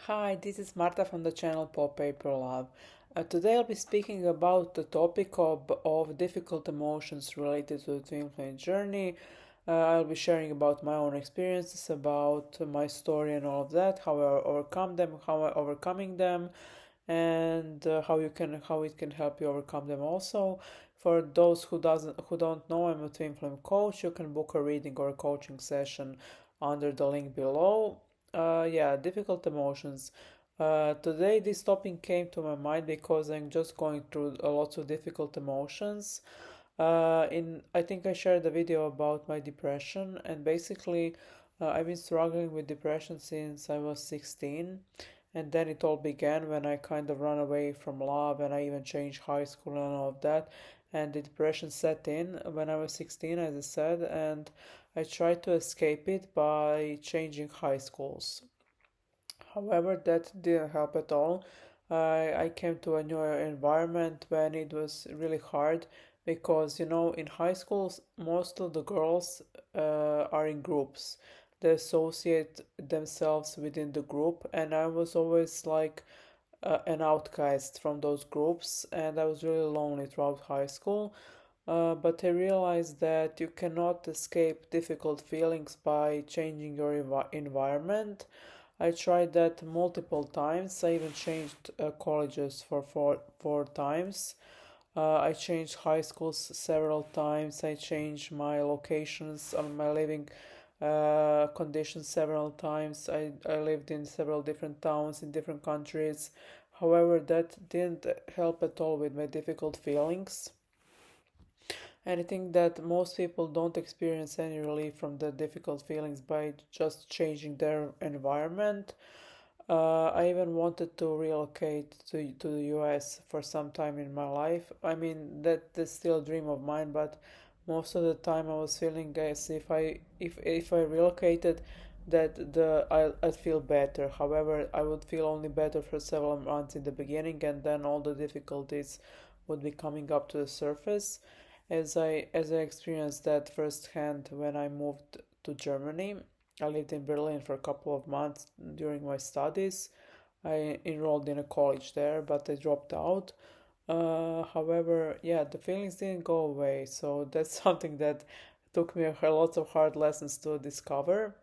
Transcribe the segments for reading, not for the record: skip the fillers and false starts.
Hi, this is Marta from the channel Pop Paper Love. Today I'll be speaking about the topic of difficult emotions related to the twin flame journey. I'll be sharing about my own experiences, about my story and all of that, how I overcome them, how I overcoming them, and how it can help you overcome them also. For those who don't know, I'm a twin flame coach. You can book a reading or a coaching session under the link below. Yeah, difficult emotions. Today this topic came to my mind because I'm just going through a lot of difficult emotions. In I think I shared a video about my depression, and basically, I've been struggling with depression since I was 16, and then it all began when I kind of ran away from love, and I even changed high school and all of that, and the depression set in when I was 16, as I said, and I tried to escape it by changing high schools. However, that didn't help at all. I came to a new environment when it was really hard because, in high schools, most of the girls are in groups. They associate themselves within the group, and I was always like an outcast from those groups, and I was really lonely throughout high school. But I realized that you cannot escape difficult feelings by changing your environment. I tried that multiple times. I even changed colleges for four times. I changed high schools several times. I changed my locations on my living conditions several times. I lived in several different towns in different countries. However, that didn't help at all with my difficult feelings. And I think that most people don't experience any relief from the difficult feelings by just changing their environment. I even wanted to relocate to the US for some time in my life. I mean, that's still a dream of mine, but most of the time I was feeling as if I relocated that I'd feel better. However, I would feel only better for several months in the beginning, and then all the difficulties would be coming up to the surface. As I experienced that firsthand when I moved to Germany. I lived in Berlin for a couple of months during my studies. I enrolled in a college there, but I dropped out. However, yeah, the feelings didn't go away, so that's something that took me a lot of hard lessons to discover.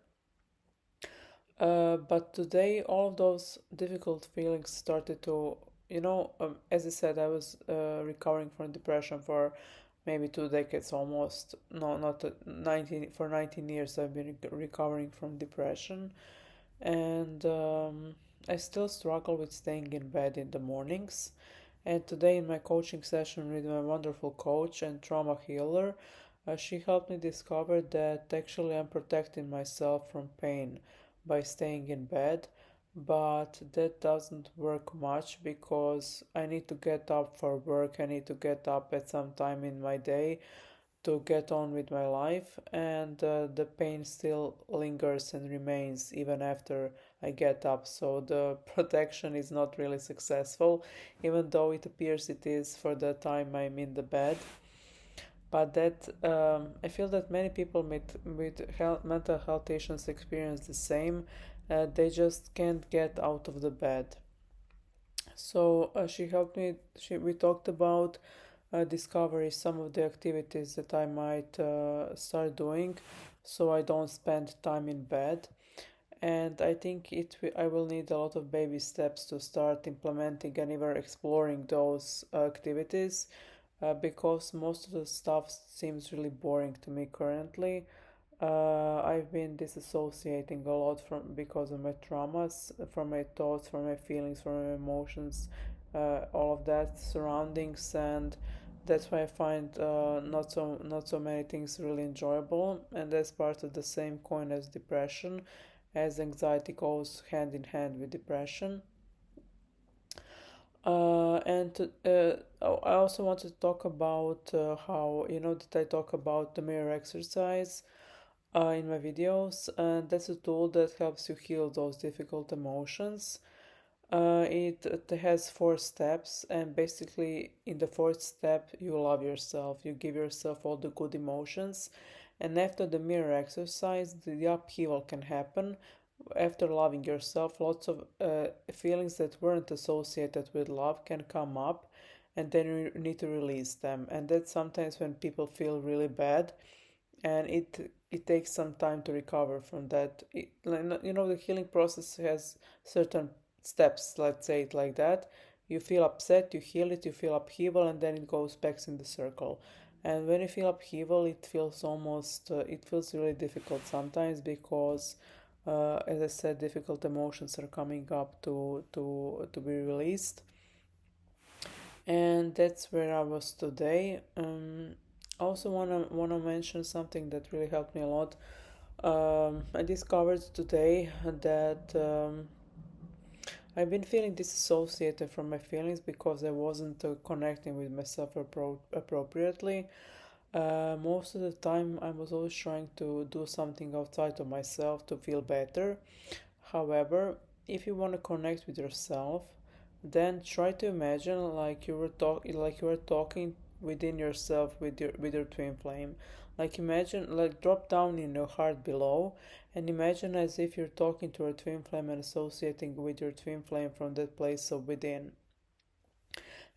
But today, all of those difficult feelings started to, as I said, I was recovering from depression for maybe 2 decades almost. No, not 19, for 19 years I've been recovering from depression. And I still struggle with staying in bed in the mornings. And today, in my coaching session with my wonderful coach and trauma healer, she helped me discover that actually I'm protecting myself from pain by staying in bed. But that doesn't work much because I need to get up for work. I need to get up at some time in my day to get on with my life, and the pain still lingers and remains even after I get up. So the protection is not really successful, even though it appears it is for the time I'm in the bed. But that I feel that many people with mental health issues experience the same. They just can't get out of the bed. So she helped me. We talked about discovery some of the activities that I might start doing, so I don't spend time in bed. And I think I will need a lot of baby steps to start implementing and even exploring those activities, because most of the stuff seems really boring to me currently. I've been disassociating a lot from because of my traumas, from my thoughts, from my feelings, from my emotions, all of that surroundings, and that's why I find not so many things really enjoyable, and that's part of the same coin as depression, as anxiety goes hand in hand with depression. I also want to talk about how that I talk about the mirror exercise in my videos, and that's a tool that helps you heal those difficult emotions. It has 4 steps, and basically, in the fourth step, you love yourself, you give yourself all the good emotions, and after the mirror exercise, the upheaval can happen after loving yourself, lots of feelings that weren't associated with love can come up, and then you need to release them. And that's sometimes when people feel really bad, and it takes some time to recover from that. The healing process has certain steps, let's say it like that. You feel upset, you heal it, you feel upheaval, and then it goes back in the circle. And when you feel upheaval, it feels really difficult sometimes, because as I said, difficult emotions are coming up to be released. And that's where I was today. I also wanna mention something that really helped me a lot. I discovered today that I've been feeling disassociated from my feelings because I wasn't connecting with myself appropriately. Most of the time, I was always trying to do something outside of myself to feel better. However, if you want to connect with yourself, then try to imagine like you were talking within yourself with your twin flame. Like imagine, like drop down in your heart below, and imagine as if you're talking to your twin flame and associating with your twin flame from that place of within.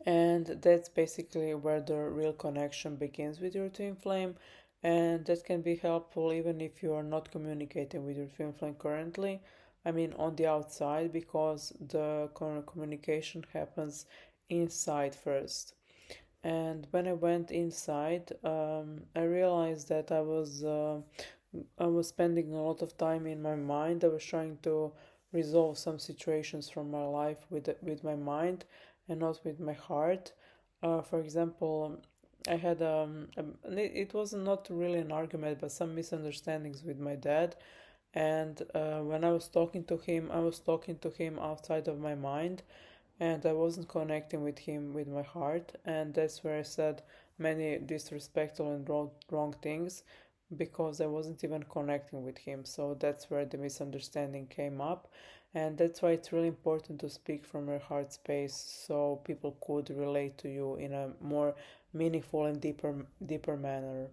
And that's basically where the real connection begins with your twin flame. And that can be helpful even if you are not communicating with your twin flame currently. I mean, on the outside, because the communication happens inside first. And when I went inside, I realized that I was spending a lot of time in my mind. I was trying to resolve some situations from my life with my mind and not with my heart. For example, I had it was not really an argument, but some misunderstandings with my dad. And when I was talking to him, I was talking to him outside of my mind, and I wasn't connecting with him with my heart. And that's where I said many disrespectful and wrong things, because I wasn't even connecting with him. So that's where the misunderstanding came up. And that's why it's really important to speak from your heart space, so people could relate to you in a more meaningful and deeper manner.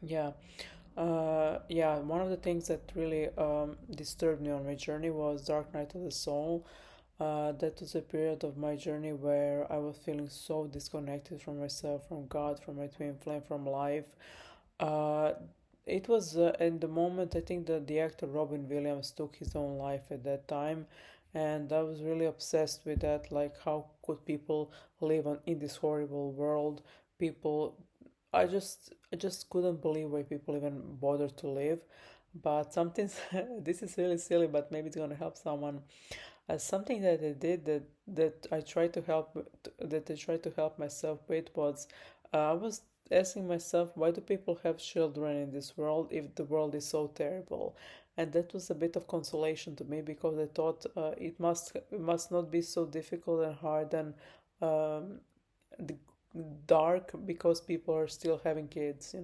Yeah. Yeah, one of the things that really disturbed me on my journey was Dark Night of the Soul. That was a period of my journey where I was feeling so disconnected from myself, from God, from my twin flame, from life. Uh, it was in the moment, I think that the actor Robin Williams took his own life at that time, and I was really obsessed with that. Like, how could people live in this horrible world? People, I just couldn't believe why people even bother to live. But something, this is really silly, but maybe it's gonna help someone. Something that I did that I tried to help myself with was I was asking myself, why do people have children in this world if the world is so terrible? And that was a bit of consolation to me, because I thought it must not be so difficult and hard and um, d- dark, because people are still having kids.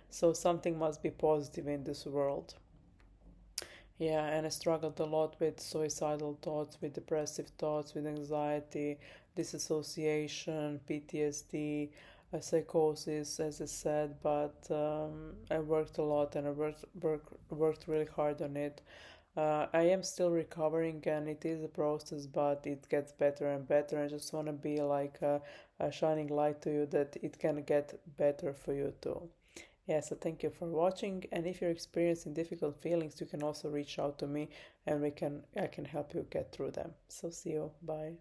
So something must be positive in this world. Yeah, and I struggled a lot with suicidal thoughts, with depressive thoughts, with anxiety, disassociation, PTSD, psychosis, as I said. But I worked a lot, and I worked really hard on it. I am still recovering, and it is a process, but it gets better and better. I just want to be like a shining light to you that it can get better for you too. Yeah, so thank you for watching. And if you're experiencing difficult feelings, you can also reach out to me, and I can help you get through them. So see you. Bye.